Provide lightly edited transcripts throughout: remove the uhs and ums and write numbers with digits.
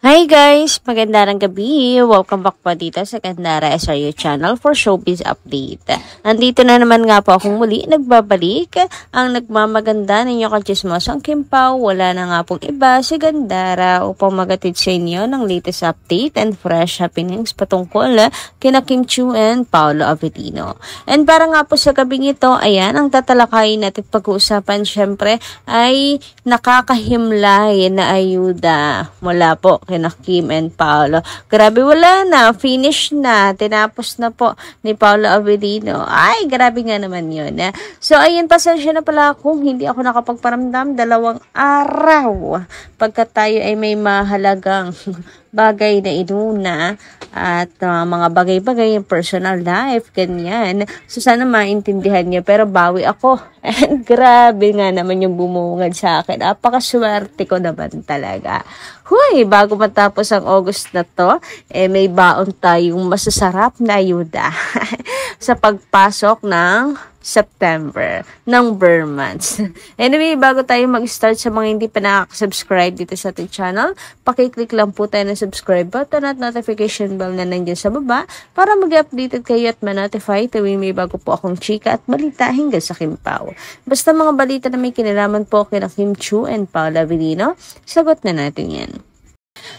Hi guys! Magandang gabi! Welcome back po dito sa Kandara SRU channel for showbiz update. Nandito na naman nga po akong muli nagbabalik ang nagmamaganda ninyo kachismosang Kim Pao. Wala na nga pong iba si Gandara upang magatid sa inyo ng latest update and fresh happenings patungkol kina Kim Chiu and Paolo Avellino. And para nga po sa gabing ito, ayan, ang tatalakayin natin pag-uusapan syempre ay nakakahimlay na ayuda mula po kina Kim and Paolo. Grabe, wala na. Finish na. Tinapos na po ni Paolo Avellino. Ay, grabe nga naman yun. So, ayun, pasensya na pala kung hindi ako nakapagparamdam 2 araw. Pagka tayo ay may mahalagang bagay na inuna at mga bagay-bagay yung personal life, ganyan. So, sana maintindihan niyo. Pero bawi ako. And grabe nga naman yung bumungad sa akin. Napakaswerte ko naman talaga. Huy, bago matapos ang August na to, may baon tayong masasarap na ayuda sa pagpasok ng September, ng Burr months. Anyway, bago tayo mag-start sa mga hindi pa nakaka-subscribe dito sa ating channel, pakiclick lang po tayo ng subscribe button at notification bell na nandiyan sa baba para mag-updated kayo at ma-notify tuwing may bago po akong chika at balita hinggil sa Kim Pao. Basta mga balita na may kinalaman po kina Kim Chiu and Paolo Avellino, sagot na natin yan.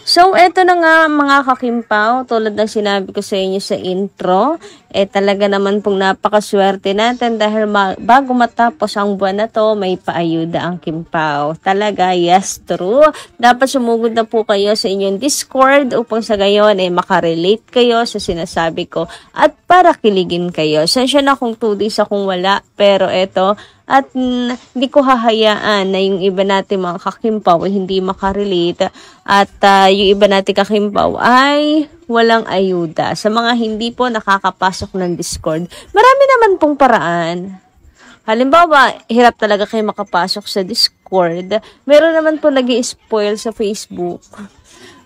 So, eto na nga mga kakimpaw, tulad ng sinabi ko sa inyo sa intro, talaga naman pong napakaswerte natin dahil bago matapos ang buwan na to, may paayuda ang Kimpaw. Talaga, yes, true. Dapat sumugod na po kayo sa inyong Discord upang sa gayon ay makarelate kayo sa sinasabi ko at para kiligin kayo. Sensya na kung 2 days akong wala, pero eto, at hindi ko hahayaan na yung iba natin mga kakimpaw ay hindi makarelate at yung iba natin kakimpaw ay walang ayuda. Sa mga hindi po nakakapasok ng Discord, marami naman pong paraan. Halimbawa, hirap talaga kayo makapasok sa Discord. Meron naman po nag-i-spoil sa Facebook.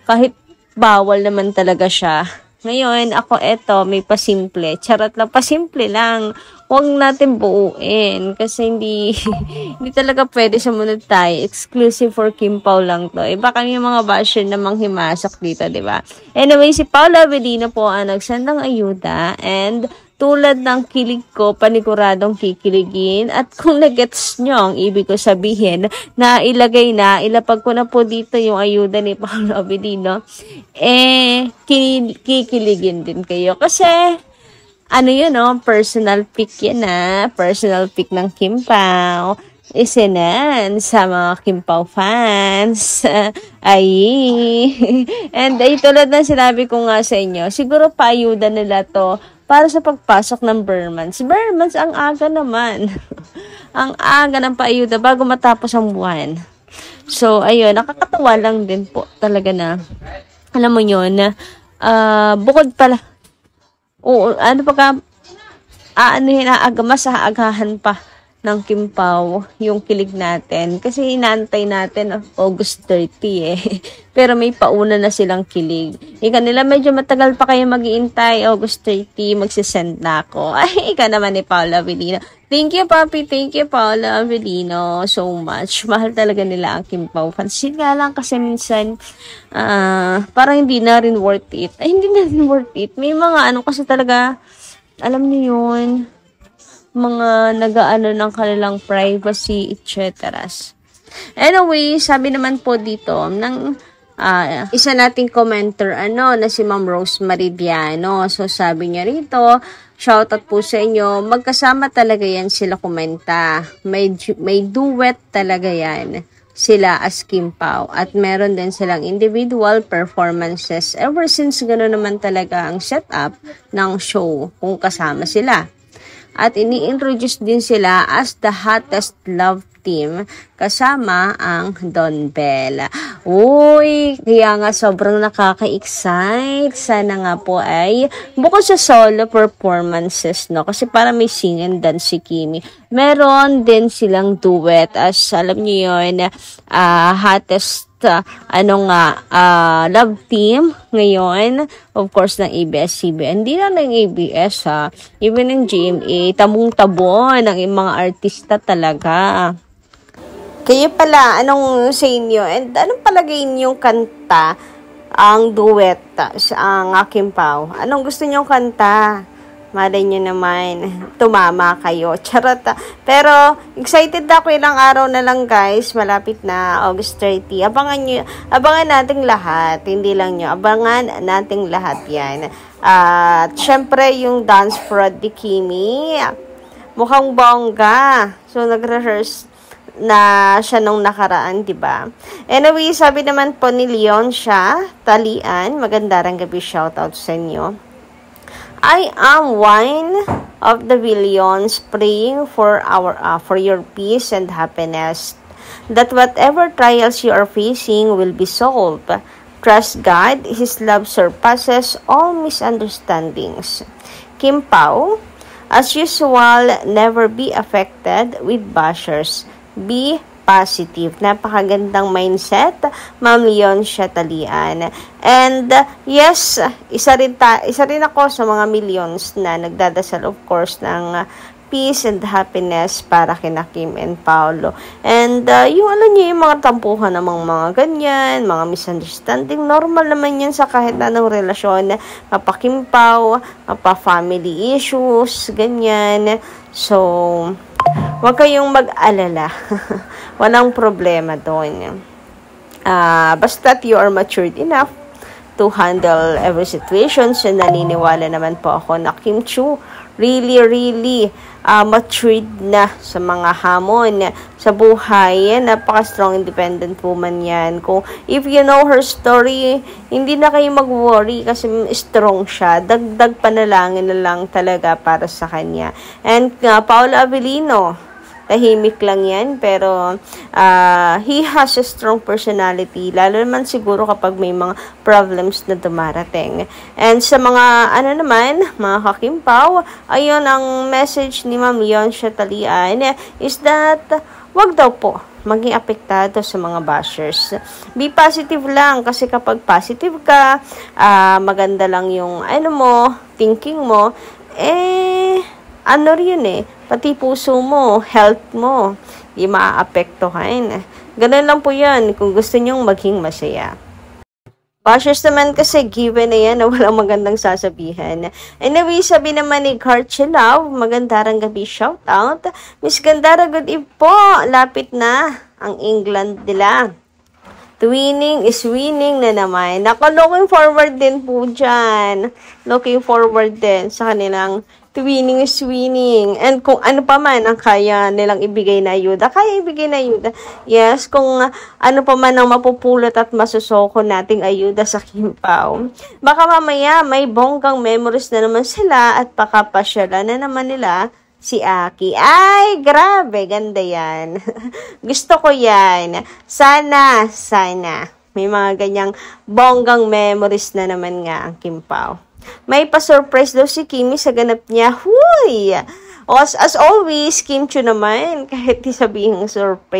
Kahit bawal naman talaga siya. Ngayon, ako may pasimple. Charot lang, pasimple lang. Huwag natin buuin kasi hindi talaga pwede sumunod tayo. Exclusive for Kim Pao lang to. Baka may mga basher na manghimasok dito, di ba? Anyway, si Paolo Avellino po ang nagsend ng ayuda and tulad ng kilig ko, paniguradong kikiligin. At kung nagets nyo ang ibig ko sabihin na ilapag ko na po dito yung ayuda ni Paolo Avellino, kikiligin din kayo. Kasi, personal pick yan personal pick ng Kim Pao. Isinan sa mga Kim Pao fans. And tulad na sinabi ko nga sa inyo, siguro paayuda nila to para sa pagpasok ng Burr months. Burr months, ang aga naman. Ang aga ng paayuda bago matapos ang buwan. So, ayun, nakakatawa lang din po talaga na, alam mo yun, bukod pala, mas aagahan pa ng Kim Pao yung kilig natin. Kasi inaantay natin August 30 Pero may pauna na silang kilig. Nila medyo matagal pa kayo mag-iintay. August 30, magsisend na ako. Ay, ika naman ni Paolo Avellino. Thank you, Papi. Thank you, Paolo Avellino. So much. Mahal talaga nila ang Kim Pao fans. Yun nga lang kasi minsan, parang hindi na rin worth it. Hindi na rin worth it. May mga kasi talaga, alam niyo yun, mga nagaano ng kanilang privacy, etc. Anyway, sabi naman po dito ng isa nating commenter na si Ma'am Rosemary Biano. So sabi niya rito, shoutout po sa inyo, magkasama talaga yan sila kumenta. May duet talaga yan sila as Kim Pao. At meron din silang individual performances ever since gano'n naman talaga ang setup ng show kung kasama sila. At ini-introduce din sila as the hottest love team kasama ang Don Bell. Uy, kaya nga sobrang nakaka-excite. Sana nga po ay bukod sa solo performances, kasi para may sing and dance si Kimi, meron din silang duet as alam niyo yun, hottest love team ngayon, of course, ng ABS-CBN. Hindi lang ng ABS, even ng GMA, tabong-tabo ng mga artista talaga. Kayo pala, anong sa inyo? And anong palagay niyong kanta ang duet ang aking Pao. Anong gusto niyong kanta? Malay nyo naman, tumama kayo. Charot. Pero, excited ako ilang araw na lang guys. Malapit na, August 30. Abangan nating lahat. Hindi lang nyo, abangan nating lahat yan. At, syempre, yung dance prod ni Kimi. Mukhang bongga. So, nag-rehearse na siya nung nakaraan, diba? Anyway, sabi naman po ni Leon siya, Talian, magandang gabi, shoutout sa inyo. I am one of the billions praying for your peace and happiness, that whatever trials you are facing will be solved. Trust God, His love surpasses all misunderstandings. Kim Pao, as usual, never be affected with bashers. Be positive. Napakagandang mindset, Ma'am Leon Talian. And yes, isa rin ako sa mga millions na nagdadasal of course ng peace and happiness para kina Kim and Paolo. And yung alam niyo yung mga tampuhan namang mga ganyan, mga misunderstanding, normal naman yan sa kahit anong relasyon, mapa-Kim Pao, mapa-family issues, ganyan. So, huwag kayong mag-alala. Walang problema doon. Basta't you are matured enough to handle every situation. So, naniniwala naman po ako na Kim Chiu really matured na sa mga hamon sa buhay. Napaka-strong independent woman yan. Kung if you know her story, hindi na kayo mag-worry kasi strong siya. Dagdag panalangin na lang talaga para sa kanya. And Paolo Avellino, tahimik lang yan, pero he has a strong personality, lalo naman siguro kapag may mga problems na dumarating. And sa mga, mga kakimpaw, ayun ang message ni Ma'am Leon Talian is that, wag daw po maging apektado sa mga bashers. Be positive lang, kasi kapag positive ka, maganda lang yung, thinking mo, pati puso mo, health mo, di maaapektuhan. Ganun lang po yan kung gusto nyong maging masaya. Bashers naman kasi given na yan na walang magandang sasabihan. Anyway, sabi naman ni Karchelov, magandang gabi, shoutout. Miss Gandara, good eve po. Lapit na ang England nila. Winning is winning na naman. Looking forward din po dyan. Looking forward din sa kanilang winning is winning. And kung ano pa man ang kaya nilang ibigay na ayuda, kaya ibigay na ayuda. Yes, kung ano pa man ang mapupulot at masusoko nating ayuda sa Kim Pao. Baka mamaya may bonggang memories na naman sila at pakapasyalan na naman nila si Aki. Ay, grabe, ganda yan. Gusto ko yan. Sana. May mga ganyang bonggang memories na naman nga ang Kim Pao. May pa-surprise daw si Kimi sa ganap niya. Huy! As always, Kim Chiu naman, kahit di sabihin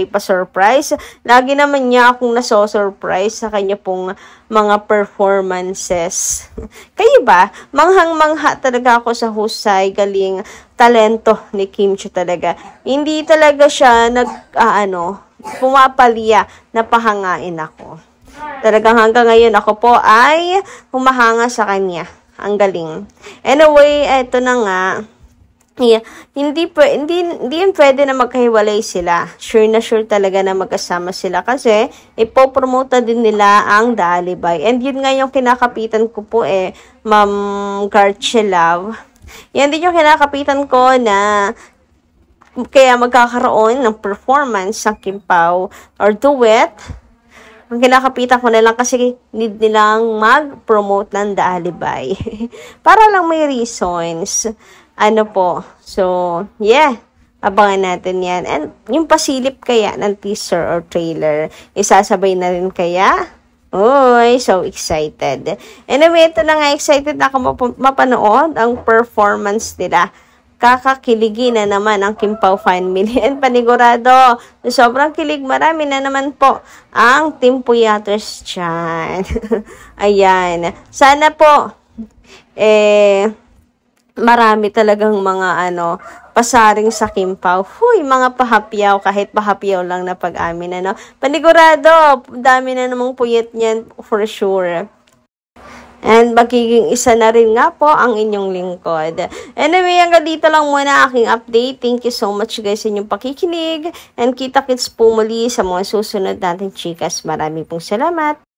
pa-surprise, lagi naman niya akong naso-surprise sa kanya pong mga performances. Kayo ba? Manghang-mangha talaga ako sa husay, galing, talento ni Kim Chiu talaga. Hindi talaga siya pumapalya na pahangain ako. Talagang hanggang ngayon ako po ay humahanga sa kanya. Ang galing. Anyway, eto na nga. Yeah, hindi yun pwede na magkahiwalay sila. Sure na sure talaga na magkasama sila kasi ipopromote din nila ang Daalibay. And yun nga yung kinakapitan ko po Ma'am Karchelov. Yan din yung kinakapitan ko na kaya magkakaroon ng performance sa Kim Pao or duet. Ang kinakapitan ko na lang kasi need nilang mag-promote ng Daalibay. Para lang may reasons. So, yeah. Abangan natin yan. And yung pasilip kaya ng teaser or trailer, isasabay na rin kaya? Uy, so excited. Anyway, ito na nga, excited na ako mapanood ang performance nila. Kakakiligin na naman ang Kim Pao family and panigurado. Sobrang kilig, marami na naman po ang Team Puyaters dyan. Ayan. Sana po, marami talagang mga pasaring sa Kim Pao. Huy, mga pahapyaw, kahit pahapyaw lang na pag-amin. Panigurado, dami na namang puyat niyan for sure. And magiging isa na rin nga po ang inyong lingkod. Anyway, hanggang dito lang muna aking update. Thank you so much guys sa inyong pakikinig. And kita-kits po muli sa mga susunod nating chikas. Maraming pong salamat.